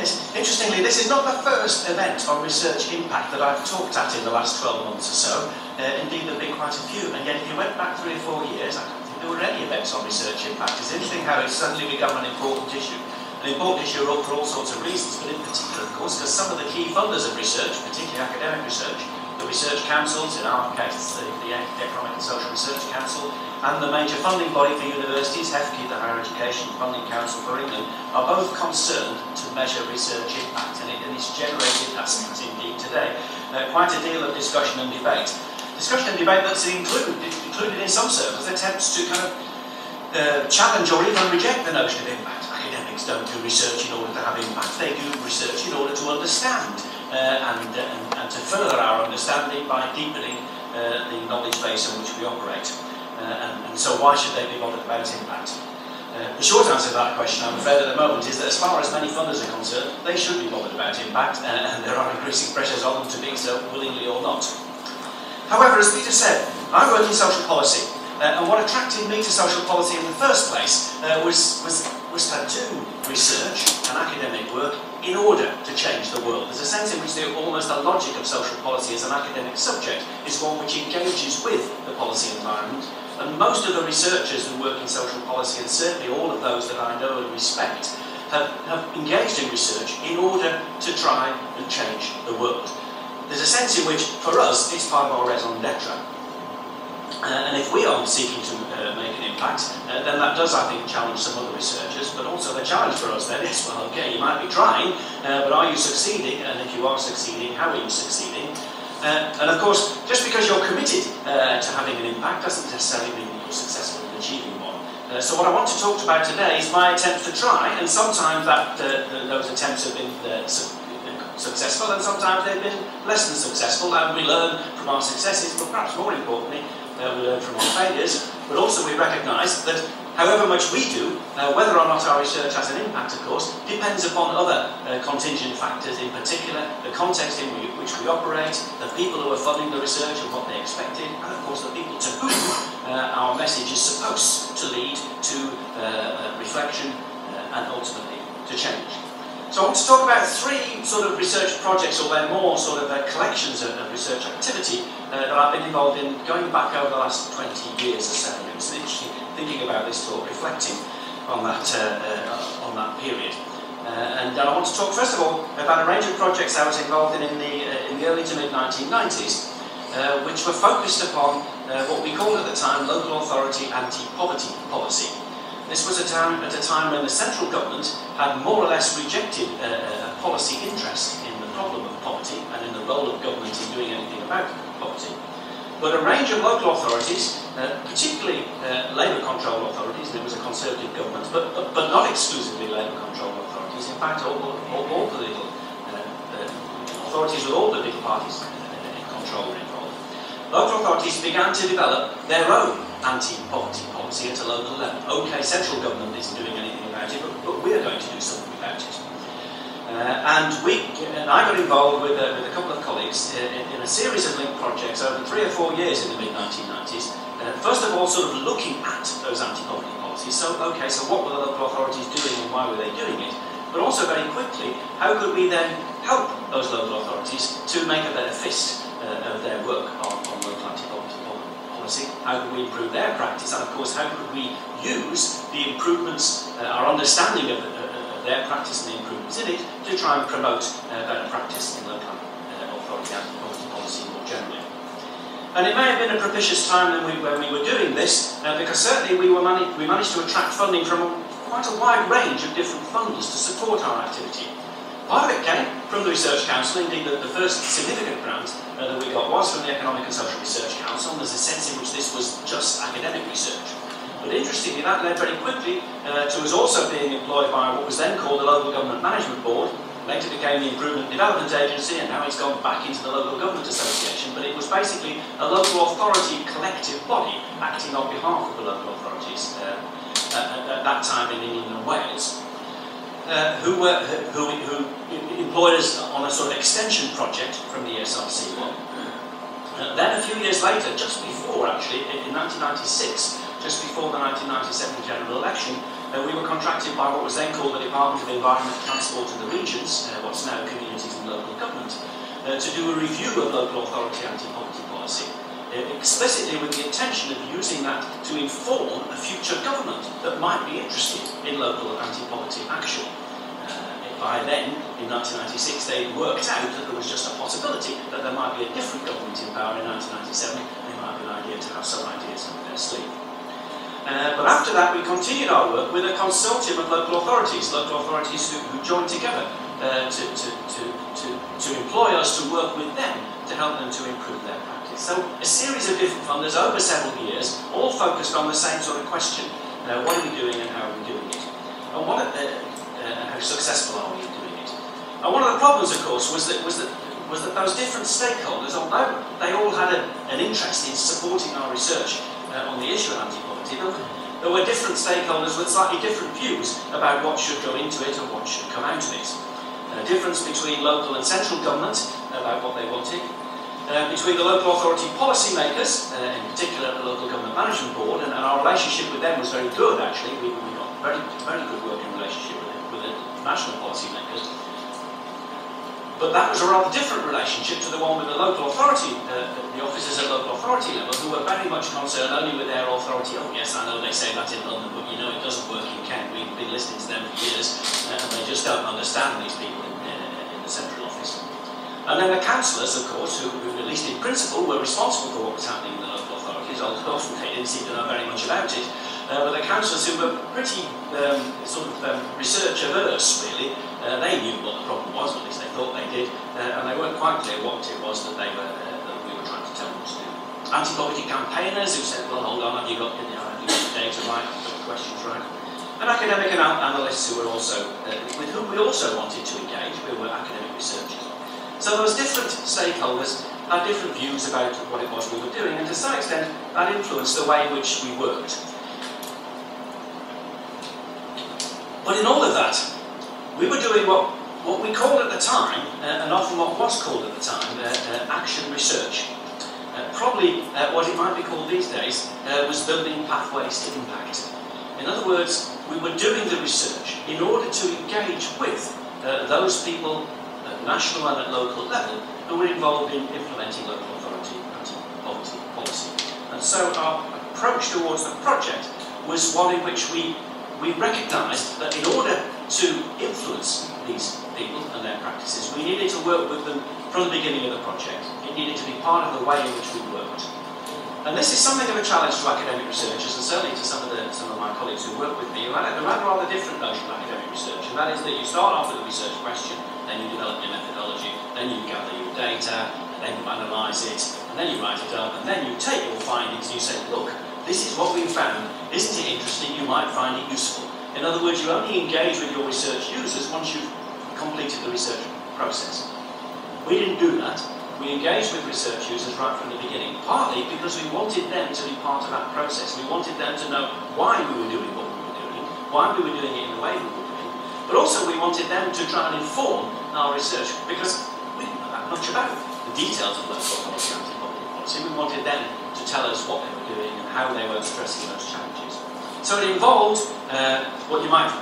Yes. Interestingly, this is not the first event on research impact that I've talked at in the last 12 months or so. Indeed, there have been quite a few, and yet if you went back 3 or 4 years, I don't think there were any events on research impact. It's interesting how it's suddenly become an important issue. An important issue for all sorts of reasons, but in particular, of course, because some of the key funders of research, particularly academic research, the research councils, in our case, the Economic and Social Research Council, and the major funding body for universities, HEFCE, the Higher Education Funding Council for England, are both concerned to measure research impact, and it's generated, as indeed today, quite a deal of discussion and debate. Discussion and debate that's included in some circles attempts to kind of challenge or even reject the notion of impact. Academics don't do research in order to have impact, they do research in order to understand and to further our understanding by deepening the knowledge base on which we operate. And so why should they be bothered about impact? The short answer to that question, I'm afraid, at the moment is that as far as many funders are concerned, they should be bothered about impact, and there are increasing pressures on them to be so, willingly or not. However, as Peter said, I work in social policy, and what attracted me to social policy in the first place was to do research and academic work in order to change the world. There's a sense in which almost the logic of social policy as an academic subject is one which engages with the policy environment, and most of the researchers who work in social policy, and certainly all of those that I know and respect, have engaged in research in order to try and change the world. There's a sense in which, for us, it's part of our raison d'etre. And if we aren't seeking to make an impact, then that does, I think, challenge some other researchers, but also the challenge for us then is, well, okay, you might be trying, but are you succeeding? And if you are succeeding, how are you succeeding? And of course, just because you're committed to having an impact doesn't necessarily mean that you're successful in achieving one. So what I want to talk about today is my attempt to try, and sometimes those attempts have been successful, and sometimes they've been less than successful, and we learn from our successes, but perhaps more importantly, we learn from our failures, but also we recognise that however much we do, whether or not our research has an impact, of course, depends upon other contingent factors, in particular the context in which we operate, the people who are funding the research and what they expected, and of course the people to whom our message is supposed to lead to reflection and ultimately to change. So I want to talk about 3 sort of research projects, or they're more sort of collections of research activity that I've been involved in going back over the last 20 years or so. It's interesting thinking about this talk, reflecting on that period. And I want to talk first of all about a range of projects I was involved in the early to mid 1990s, which were focused upon what we called at the time local authority anti-poverty policy. This was at a time when the central government had more or less rejected a policy interest in the problem of poverty and in the role of government in doing anything about poverty. But a range of local authorities, particularly Labour-controlled authorities, there was a Conservative government, but not exclusively Labour-controlled authorities, in fact all political authorities with all political parties in control were involved. Local authorities began to develop their own anti-poverty policy at a local level. Okay, central government isn't doing anything about it, but we're going to do something about it. And I got involved with a couple of colleagues in a series of linked projects over 3 or 4 years in the mid-1990s. First of all, sort of looking at those anti-poverty policies. So, okay, so what were the local authorities doing and why were they doing it? But also very quickly, how could we then help those local authorities to make a better fist of their work on local anti-poverty policy? How could we improve their practice? And of course, how could we use the improvements, our understanding of their practice and the improvements in it, to try and promote better practice in local authority anti-poverty policy more generally. And it may have been a propitious time when we were doing this, because certainly we managed to attract funding from quite a wide range of different funders to support our activity. Part of it came from the Research Council. Indeed, the first significant grant that we got was from the Economic and Social Research Council, and there's a sense in which this was just academic research. But interestingly, that led very quickly to us also being employed by what was then called the Local Government Management Board, later became the Improvement Development Agency, and now it's gone back into the Local Government Association, but it was basically a local authority collective body acting on behalf of the local authorities at that time in England and Wales, who employed us on a sort of extension project from the ESRC one. Then a few years later, just before actually, in 1996, just before the 1997 general election, We were contracted by what was then called the Department of Environment, Transport and the Regions, what's now Communities and Local Government, to do a review of local authority anti-poverty policy, explicitly with the intention of using that to inform a future government that might be interested in local anti-poverty action. By then, in 1996, they worked out that there was just a possibility that there might be a different government in power in 1997, and it might be an idea to have some ideas up their sleeve. But after that, we continued our work with a consortium of local authorities who joined together to employ us to work with them to help them to improve their practice. So a series of different funders over several years, all focused on the same sort of question: what are we doing and how are we doing it? And how successful are we in doing it? And one of the problems, of course, was that those different stakeholders, although they all had an interest in supporting our research on the issue of anti-poverty, there were different stakeholders with slightly different views about what should go into it and what should come out of it. Difference between local and central government about what they wanted, between the local authority policy makers, in particular the Local Government Management Board, and our relationship with them was very good, actually. We got very good working relationship with the national policy makers. But that was a rather different relationship to the one with the local authority, the officers at local authority level, who were very much concerned only with their authority. Oh yes, I know they say that in London, but you know it doesn't work in Kent. We've been listening to them for years, and they just don't understand these people in the central office. And then the councillors, of course, who at least in principle were responsible for what was happening in the local authorities, although often they didn't seem to know very much about it. But the councillors, who were pretty research averse, really, they knew what the problem was, or at least they thought they did, and they weren't quite clear what it was that we were trying to tell them to do. Anti-poverty campaigners who said, well, hold on, have you got the data right, have you got the questions right? And academic analysts who were also, with whom we also wanted to engage, who were academic researchers. So those different stakeholders had different views about what it was we were doing, and to some extent that influenced the way in which we worked. But in all of that, we were doing what we called at the time, and often what was called at the time, action research. Probably what it might be called these days was building pathways to impact. In other words, we were doing the research in order to engage with those people at national and at local level who were involved in implementing local authority anti-poverty policy. And so our approach towards the project was one in which we recognised that in order to influence these people and their practices, we needed to work with them from the beginning of the project. It needed to be part of the way in which we worked. And this is something of a challenge to academic researchers, and certainly to some of my colleagues who work with me, who had a rather different notion of academic research, and that is that you start off with a research question, then you develop your methodology, then you gather your data, then you analyse it, and then you write it up, and then you take your findings and you say, look, this is what we found. Isn't it interesting? You might find it useful. In other words, you only engage with your research users once you've completed the research process. We didn't do that. We engaged with research users right from the beginning, partly because we wanted them to be part of that process. We wanted them to know why we were doing what we were doing, why we were doing it in the way we were doing, but also we wanted them to try and inform our research, because we didn't know that much about the details of local authority anti-poverty policy. We wanted them to tell us what they were doing and how they were addressing those challenges. So it involved what you might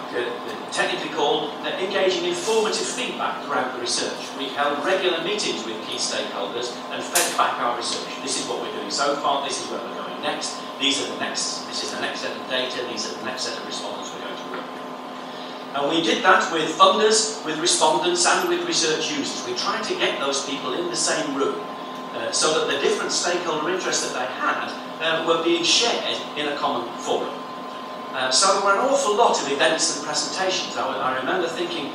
technically call engaging in formative feedback throughout the research. We held regular meetings with key stakeholders and fed back our research. This is what we're doing so far, this is where we're going next, this is the next set of data, these are the next set of respondents we're going to work with. And we did that with funders, with respondents and with research users. We tried to get those people in the same room so that the different stakeholder interests that they had were being shared in a common forum. So there were an awful lot of events and presentations. I remember thinking,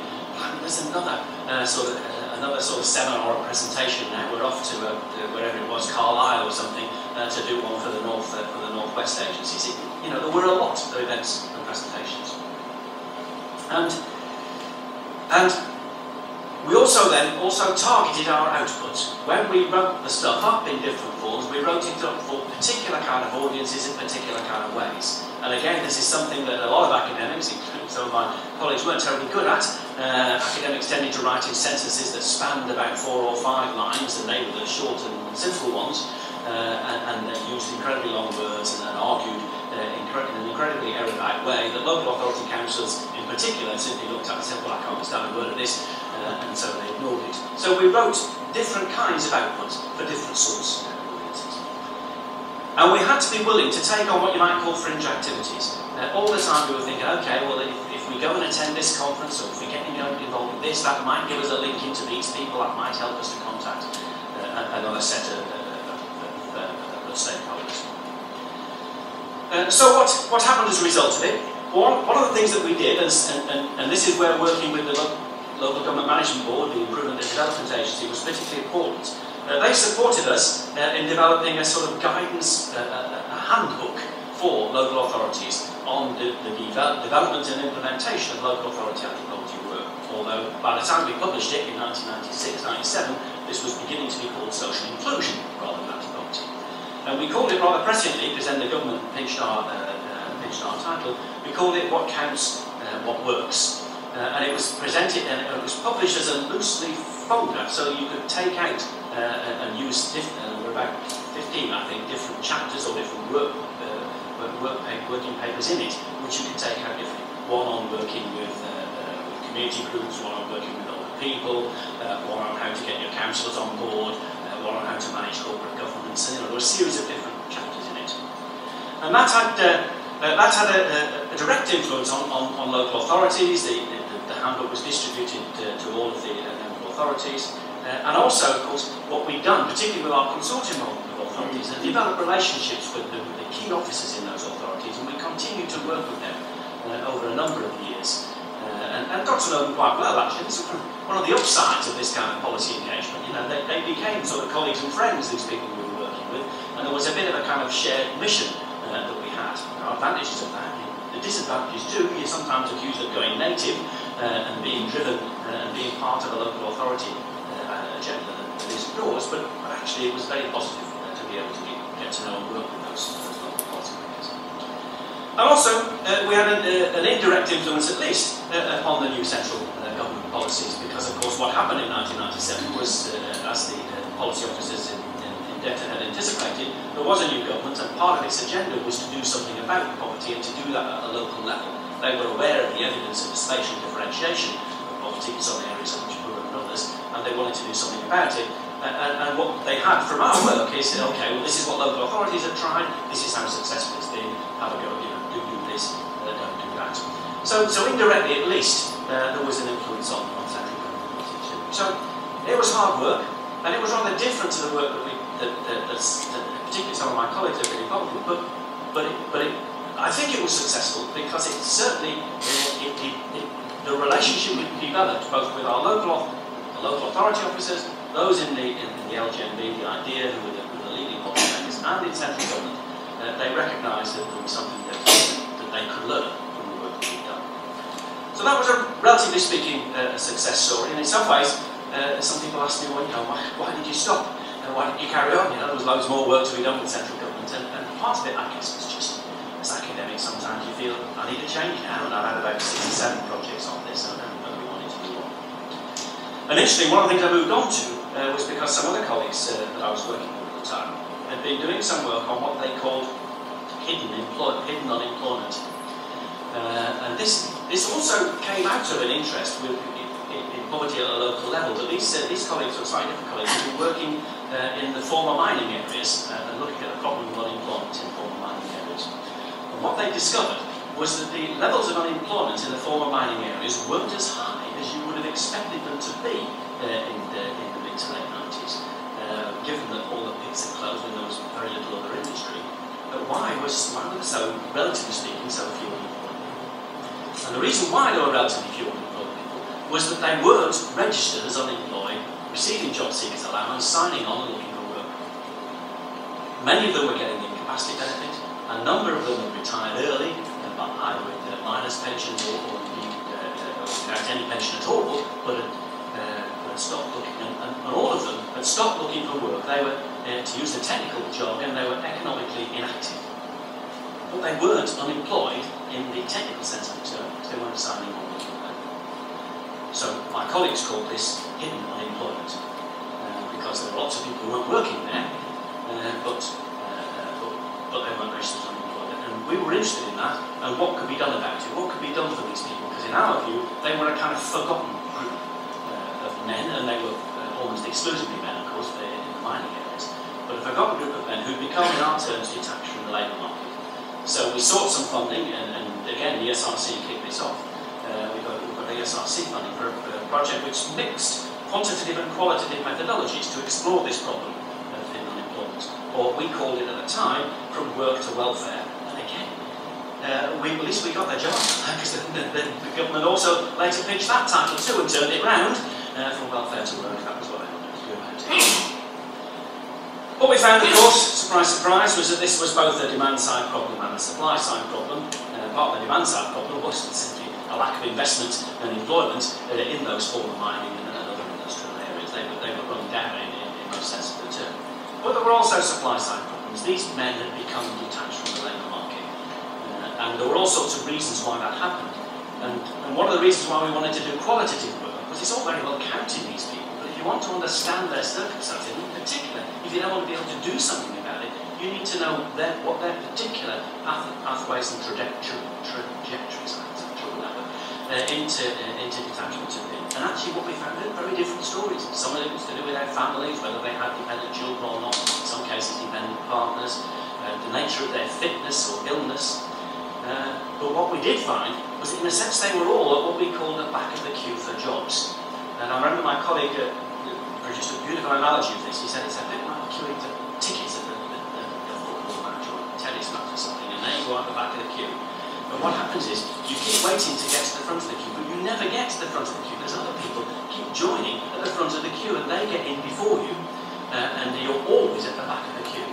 there's another sort of seminar or presentation now. We're off to wherever it was, Carlisle or something, to do one for the Northwest agencies. You know, there were a lot of events and presentations, and we also targeted our output. When we wrote the stuff up in different forms, we wrote it up for particular kind of audiences in particular kind of ways. And again, this is something that a lot of academics, including some of my colleagues, weren't terribly good at. Academics tended to write in sentences that spanned about 4 or 5 lines, and they were the short and simple ones, and they used incredibly long words and argued in an incredibly erudite roundabout way that local authority councils in particular simply looked at and said, well, I can't understand a word of this, and so they ignored it. So we wrote different kinds of outputs for different sorts of audiences. And we had to be willing to take on what you might call fringe activities. All the time we were thinking, okay, well, if we go and attend this conference, or if we get involved in this, that might give us a link into these people, that might help us to contact another set of stakeholders. So what happened as a result of it? One of the things that we did, and this is where working with the Local Government Management Board, the Improvement and Development Agency, was particularly important. They supported us in developing a sort of guidance, a handbook for local authorities on the development and implementation of local authority anti-poverty work. Although by the time we published it in 1996-97, this was beginning to be called social inclusion rather than anti-poverty. And we called it rather presciently, because then the government pinched our title, we called it What Counts, What Works. And it was presented and it was published as a loose leaf folder, so you could take out and use about 15, I think, different chapters or different working papers in it, which you could take out differently. One on working with community groups, one on working with older people, one on how to get your councillors on board, one on how to manage corporate governance, and there were a series of different chapters in it. And that had a direct influence on local authorities. The handbook was distributed to all of the local authorities. And also, of course, what we've done, particularly with our consortium of authorities, is develop relationships with the key officers in those authorities, and we continue to work with them over a number of years. And got to know them quite well, actually. This is one of the upsides of this kind of policy engagement. You know, they became sort of colleagues and friends, these people we were working with, and there was a bit of a kind of shared mission that we had. There are advantages of that. The disadvantages too, you're sometimes accused of going native and being driven and being part of a local authority agenda that is yours, but actually it was very positive to be able to get to know and work with those local policy makers. And also, we had an indirect influence, at least, upon the new central government policies, because, of course, what happened in 1997 was, as the policy officers in DETA had anticipated, there was a new government, and part of its agenda was to do something about poverty and to do that at a local level. They were aware of the evidence of the spatial differentiation of poverty in some areas and much poorer than others, and they wanted to do something about it. And what they had from our work is, okay, well, this is what local authorities have tried, this is how successful it's been, have a go, you know, do this, don't do that. So indirectly, at least, there was an influence on central government. So it was hard work, and it was rather different to the work that particularly some of my colleagues have been involved with, but I think it was successful because it certainly, the relationship we developed both with our local authority officers, those in the LGMB, the idea who were the leading policymakers, and in central government, they recognised that there was something that they could learn from the work that we'd done. So that was a, relatively speaking, a success story, and in some ways, some people ask me, well, you know, why did you stop? Why didn't you carry on? You know, there was loads more work to be done with central government, and part of it, I guess, was just, as academics, sometimes you feel, I need a change now, and I've had about 6 or 7 projects on this, and we wanted to move on. And interestingly, one of the things I moved on to was because some other colleagues that I was working with at the time had been doing some work on what they called hidden unemployment. And this also came out of an interest in poverty at a local level, but these colleagues, or slightly different colleagues, have been working in the former mining areas and looking at the problem of unemployment in former mining areas. And what they discovered was that the levels of unemployment in the former mining areas weren't as high as you would have expected them to be in the mid to late 90s, given that all the pits had closed and there was very little other industry. But why were there so, relatively speaking, so few unemployed people? And the reason why there were relatively few unemployed people was that they weren't registered as unemployed, receiving job seekers allowance, signing on and looking for work. Many of them were getting incapacity benefit, a number of them had retired early, either with minus pensions or without any pension at all, but had stopped looking, and all of them had stopped looking for work. They were, to use the technical jargon, they were economically inactive. But they weren't unemployed in the technical sense of the term, because they weren't signing on looking for work. So my colleagues called this hidden unemployment, because there were lots of people who weren't working there, but they weren't registered as unemployed. And we were interested in that and what could be done about it, what could be done for these people, because in our view, they were a kind of forgotten group of men, and they were almost exclusively men, of course, in the mining areas, but a forgotten group of men who'd become, in our terms, detached from the labour market. So we sought some funding, and again, the SRC kicked this off. We've got the SRC funding for a project which mixed quantitative and qualitative methodologies to explore this problem of thin unemployment, or we called it at the time, from work to welfare. And again, at least we got the job, because the government also later pitched that title too and turned it round from welfare to work. That was what I wanted to do about it. What we found, of course, surprise, surprise, was that this was both a demand-side problem and a supply-side problem. Part of the demand-side problem was simply a lack of investment and employment in those former mining and other industrial areas. They were run down in most sense of the term. But there were also supply-side problems. These men had become detached from the labour market. And there were all sorts of reasons why that happened. And one of the reasons why we wanted to do qualitative work was it's all very well counting these people, but if you want to understand their circumstances, in particular, if you don't want to be able to do something about it, you need to know what their particular pathways and trajectories are, into detachment have been. And actually what we found are very different stories. Some of it was to do with their families, whether they had dependent children or not, in some cases dependent partners, the nature of their fitness or illness. But what we did find was that in a sense they were all at what we call the back of the queue for jobs. And I remember my colleague produced a beautiful analogy of this. He said it's a bit like queuing for tickets at the football match or a tennis match or something, and then you go at the back of the queue. But what happens is, you keep waiting to get to the front of the queue, but you never get to the front of the queue, because other people keep joining at the front of the queue, and they get in before you, and you're always at the back of the queue,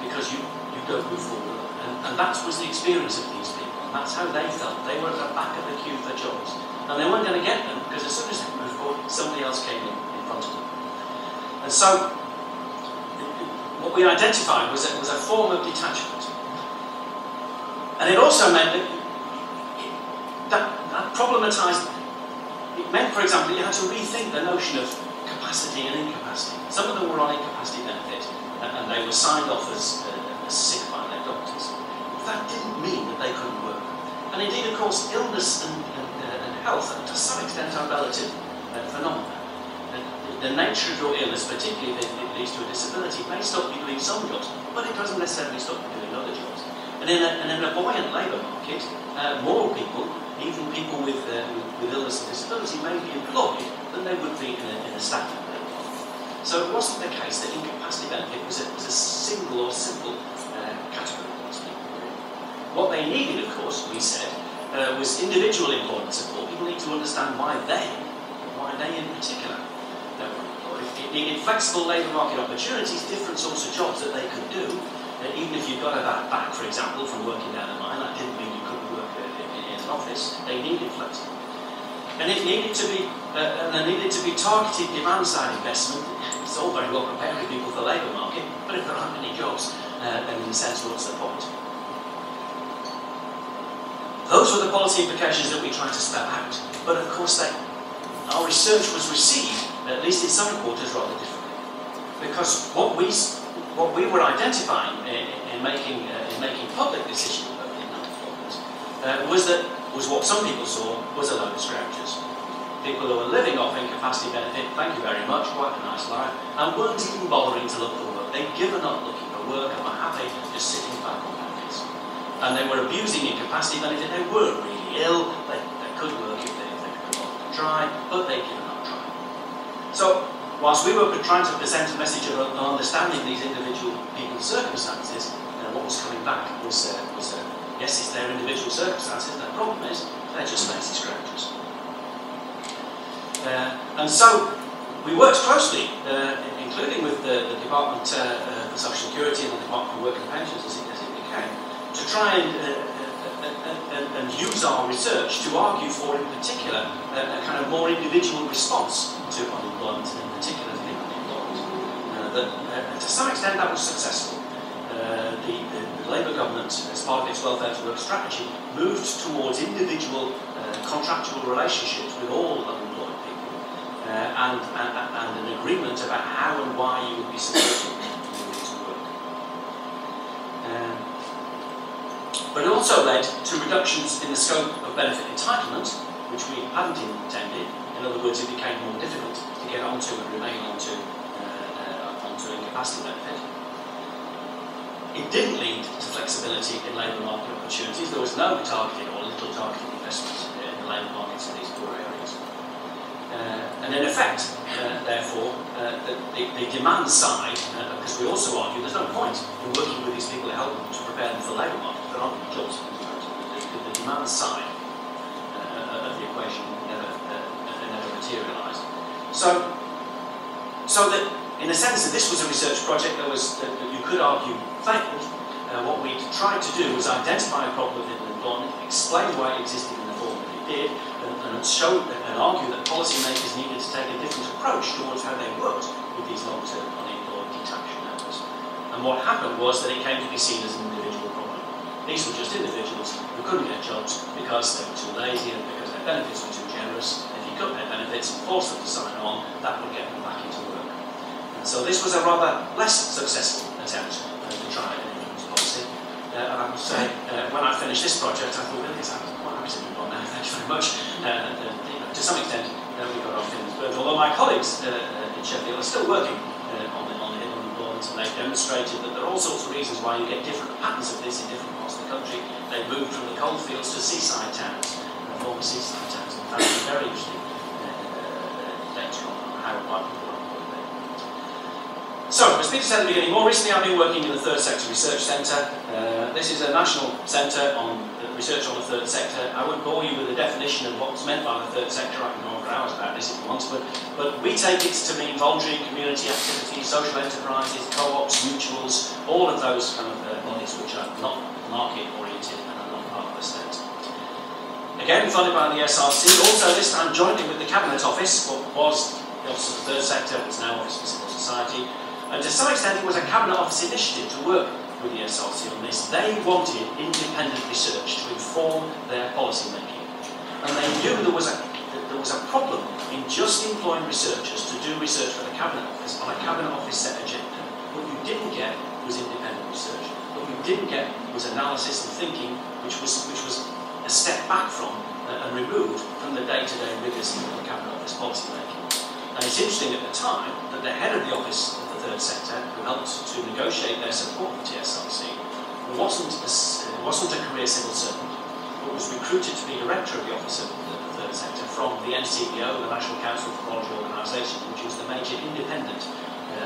because you don't move forward. And that was the experience of these people, and that's how they felt. They were at the back of the queue for jobs. And they weren't going to get them, because as soon as they moved forward, somebody else came in front of them. And so, what we identified was that it was a form of detachment. And it also meant that problematized, it meant, for example, you had to rethink the notion of capacity and incapacity. Some of them were on incapacity benefit, and they were signed off as sick by their doctors. That didn't mean that they couldn't work. And indeed, of course, illness and health, to some extent, are relative phenomena. The nature of your illness, particularly if it leads to a disability, may stop you doing some jobs, but it doesn't necessarily stop you doing other jobs. And in a buoyant labour market, more people, even people with illness and disability, may be employed than they would be in a stagnant labour market. So it wasn't the case that incapacity benefit was a single or simple category of these people. What they needed, of course, we said, was individual employment support. People need to understand why they in particular were employed. It needed flexible labour market opportunities, different sorts of jobs that they could do. Even if you got that back, for example, from working down the mine, that didn't mean you couldn't work in an office. They needed flexible. And it needed to be, there needed to be targeted demand-side investment. It's all very well preparing people for the labour market, but if there aren't any jobs, then in a sense, what's the point? Those were the policy implications that we tried to spell out. But of course, our research was received, at least in some quarters, rather differently. Because what we were identifying in making public decisions about unemployment was what some people saw was a load of scroungers. People who were living off incapacity benefit, thank you very much, quite a nice life, and weren't even bothering to look for work. They'd given up looking for work and were happy just sitting back on benefits. And they were abusing incapacity benefit. They weren't really ill. They could work if they could go on to try, but they'd given up trying. So, whilst we were trying to present a message of understanding these individual people's circumstances, what was coming back was yes, it's their individual circumstances, and the problem is they're just lazy scroungers. And so we worked closely, including with the Department for Social Security and the Department for Work and Pensions as it became, to try and use our research to argue for, in particular, a kind of more individual response to unemployment, and in particular to unemployment. To some extent that was successful. The Labour government, as part of its welfare to work strategy, moved towards individual contractual relationships with all unemployed people, and an agreement about how and why you would be supported to work. But it also led to reductions in the scope of benefit entitlement, which we hadn't intended. In other words, it became more difficult to get onto and remain onto incapacity benefit. It didn't lead to flexibility in labour market opportunities. There was no targeted or little targeted investment in the labour markets in these poor areas. And in effect, therefore, the demand side, because we also argue there's no point in working with these people to help them to prepare them for the labour market. There aren't jobs. The demand side of the equation never materialised. So that, in a sense, that this was a research project that you could argue failed. What we tried to do was identify a problem with employment, explain why it existed in the form that it did, and show and argue that policymakers needed to take a different approach towards how they worked with these long-term unemployed detached members. And what happened was that it came to be seen as an individual problem. These were just individuals who couldn't get jobs because they were too lazy and because their benefits were too generous. If you cut their benefits and forced them to sign on, that would get them back into work. And so this was a rather less successful attempt to try and influence policy. And I must say, when I finished this project, I thought, really, I'm quite happy to move on now, thank you very much. To some extent, we got our feelings burnt. Although my colleagues in Sheffield are still working on the unemployment, and they've demonstrated that there are all sorts of reasons why you get different patterns of this in different parts of the country. They've moved from the coalfields to seaside towns, former seaside towns, and found some very interesting data on how white people are employed there. So, as Peter said at the beginning, more recently I've been working in the Third Sector Research Centre. This is a national centre on research on the third sector. I won't bore you with the definition of what's meant by the third sector. I can go on for hours about this if you want, but we take it to mean voluntary community activities, social enterprises, co-ops, mutuals, all of those kind of bodies which are not market-oriented and are not part of the state. Again, funded by the SRC, also this time jointly with the Cabinet Office, what was the Office of the Third Sector, it's now Office for Civil Society, and to some extent it was a Cabinet Office initiative to work with the SRC on this. They wanted independent research to inform their policy making, and they knew there was a problem in just employing researchers to do research for the Cabinet Office on a Cabinet Office set agenda. What you didn't get was independent research. What you didn't get was analysis and thinking, which was a step back from and removed from the day-to-day rigors of the Cabinet Office policy making. And it's interesting at the time that the head of the Office of the Third Sector, who helped to negotiate their support for TSRC, wasn't a career civil servant, but was recruited to be director of the Office of the Third Sector from the NCBO, the National Council for Voluntary Organisation, which was the major independent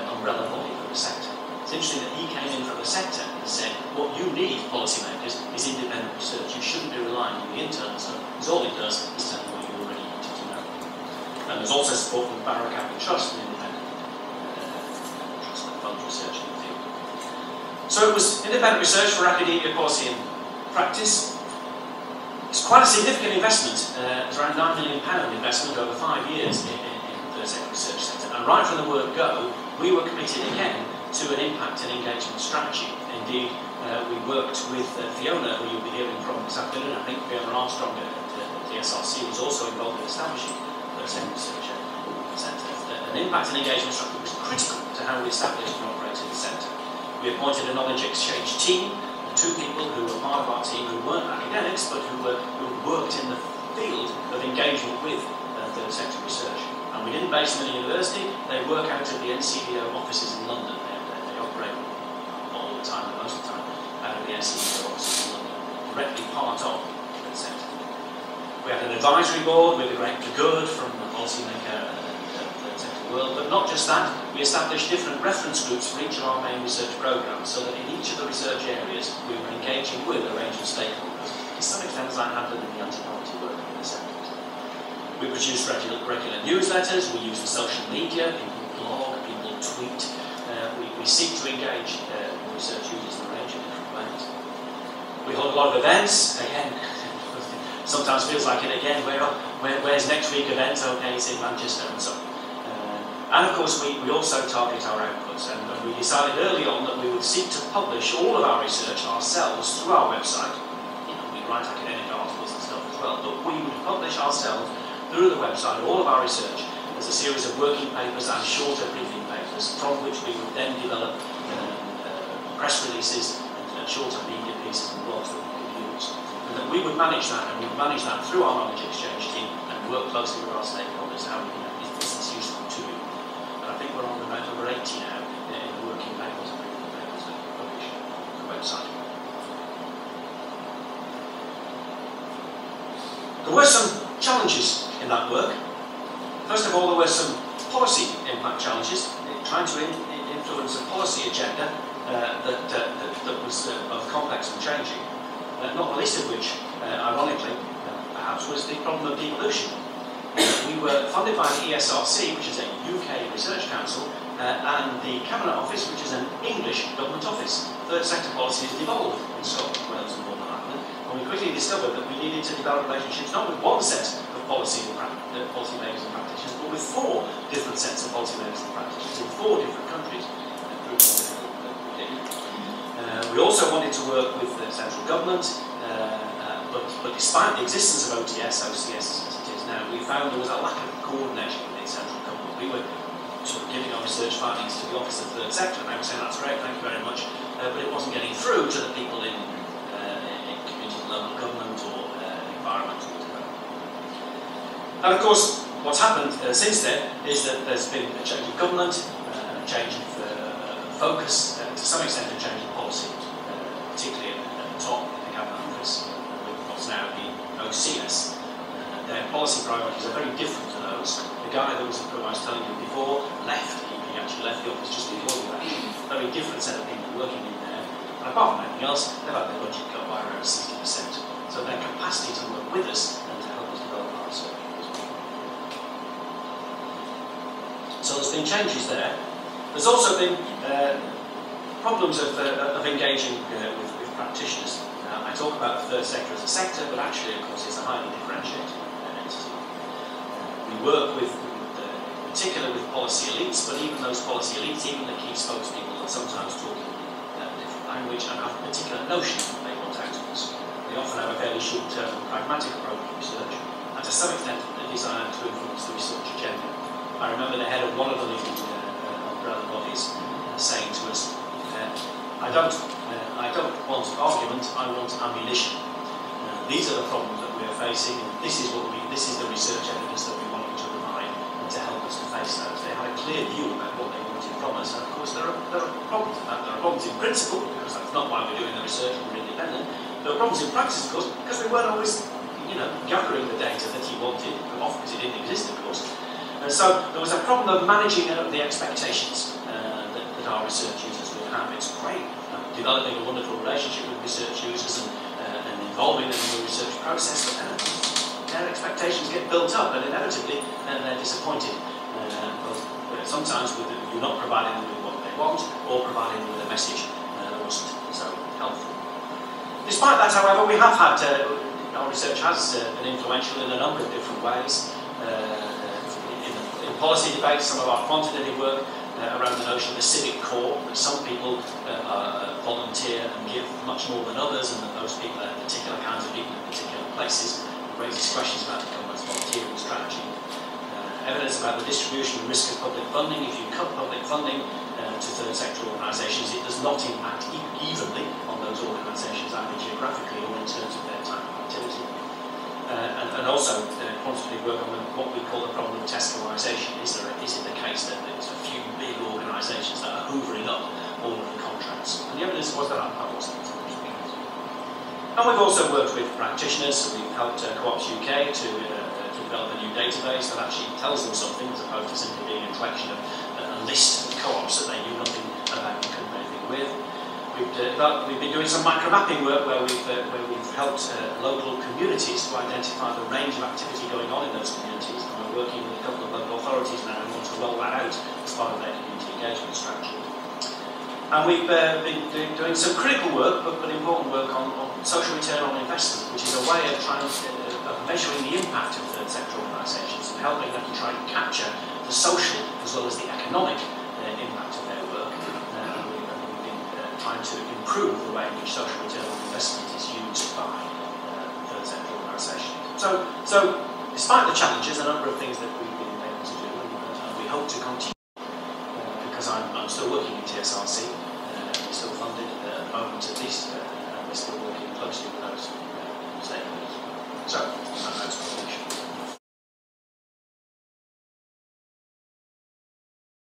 umbrella body for the sector. It's interesting that he came in from the sector and said, what you need, policymakers, is independent research. You shouldn't be relying on the internal stuff, because all it does is tell you what you already wanted to know. And there's also support from the Barrow Capital Trust, an independent trust that funds research in the field. So it was independent research for academia, policy and practice. It's quite a significant investment. It's around £9 million investment over 5 years in the Third Sector Research Centre. And right from the word go, we were committed again to an impact and engagement strategy. Indeed, we worked with Fiona, who you'll be hearing from this afternoon. I think Fiona Armstrong at the SRC was also involved in establishing the Third Sector Research Centre. An impact and engagement strategy was critical to how we established and operated the centre. We appointed a knowledge exchange team, 2 people who were part of our team who weren't academics, but who worked in the field of engagement with third sector research. And we didn't base them in a university, they work out of the NCBO offices in London. They operate all the time, most of the time, out of the NCBO offices in London, directly part of the third sector. We had an advisory board with the great good from the policymaker third sector world, but not just that, we established different reference groups for each of our main research programmes, so that in each of the research areas we were engaging with a range of stakeholders, to some extent as I have done in the anti-poverty work in the sector. We produce regular newsletters, we use the social media, people blog, people tweet, we seek to engage research users in a range of different ways. We hold a lot of events, again, sometimes feels like it again, where's next week event? Okay, it's in Manchester and so on. And of course we also target our outputs, and we decided early on that we would seek to publish all of our research ourselves through our website. You know, we write academic articles and stuff as well, but we would publish ourselves through the website all of our research as a series of working papers and shorter briefing papers, from which we would then develop press releases and shorter media pieces and blogs that we could we would manage that, and we would manage that through our knowledge exchange team and work closely with our stakeholders. How we can make this business useful to you. And I think we're on about number 80 now in the working papers and the papers that we publish on the website. There were some challenges in that work. First of all, there were some policy impact challenges, trying to influence a policy agenda that was both complex and changing, not the least of which, ironically, perhaps, was the problem of devolution. We were funded by the ESRC, which is a UK research council, and the Cabinet Office, which is an English government office. Third sector policy has devolved in Scotland, Wales and Northern Ireland, and we quickly discovered that we needed to develop relationships not with one set of policymakers and practitioners, but with 4 different sets of policymakers and practitioners in 4 different countries. We also wanted to work with the central government, but despite the existence of OTS, OCS as it is now, we found there was a lack of coordination within central government. We were sort of giving our research findings to the Office of Third Sector, and they were saying, that's great, thank you very much, but it wasn't getting through to the people in community and local government or environmental development. And of course, what's happened since then is that there's been a change of government, a change of focus, to some extent a change of policy, particularly at the top in the Cabinet Office, with what's now the OCS. Their policy priorities are very different to those. The guy who I was telling you before left, he actually left the office just before we left. Very different set of people working in there. And apart from anything else, they've had their budget cut by around 60%. So their capacity to work with us and to help us develop our research. So there's been changes there. There's also been problems of engaging with practitioners. I talk about the third sector as a sector, but actually, of course, it's a highly differentiated entity. We work with, in particular, with policy elites, but even those policy elites, even the key spokespeople, are sometimes talking a different language and have a particular notion that they want out of us. They often have a fairly short-term, pragmatic approach to research, and to some extent, a desire to influence the research agenda. I remember the head of one of the leading umbrella bodies saying to us, I don't want argument, I want ammunition. These are the problems that we are facing, and this is the research evidence that we want you to provide and to help us to face those. They had a clear view about what they wanted from us, and of course there are problems with that. There are problems in principle, because that's not why we're doing the research, we're independent. There are problems in practice, of course, because we weren't always, gathering the data that he wanted, often because it didn't exist, of course. And so there was a problem of managing the expectations that our research users would have. It's great developing a wonderful relationship with research users and involving them in the research process, but their expectations get built up, and inevitably they're disappointed. Sometimes with you not providing them with what they want, or providing them with a message that wasn't so helpful. Despite that, however, we have had our research has been influential in a number of different ways. In policy debates, some of our quantitative work around the notion of the civic core, that some people volunteer and give much more than others, and that those people are particular kinds of people in particular places, raises questions about the government's volunteering strategy. Evidence about the distribution and risk of public funding. If you cut public funding to third sector organisations, it does not impact evenly on those organisations, either geographically or in terms of their type of activity. And also quantitative work on what we call the problem of Tescoisation. Is it the case that there's a few big organisations that are hoovering up all of the contracts? And the evidence was that that wasn't the case. And we've also worked with practitioners, so we've helped Co-ops UK to develop a new database that actually tells them something, as opposed to simply being a collection of a list of co-ops that they knew nothing about and couldn't do anything with. We've been doing some micro-mapping work where we've helped local communities to identify the range of activity going on in those communities, and we're working with a couple of local authorities now who want to roll that out as part of their community engagement strategy. And we've been doing some critical work, but important work on social return on investment, which is a way of trying of measuring the impact of third sector organisations and helping them to try and capture the social as well as the economic impact of their work. We've been trying to improve the way in which social return on investment is used by third sector organisations. So despite the challenges, a number of things that we've been able to do, and we hope to continue, because I'm still working in TSRC, we're still funded at the moment at least, and we're still working closely with those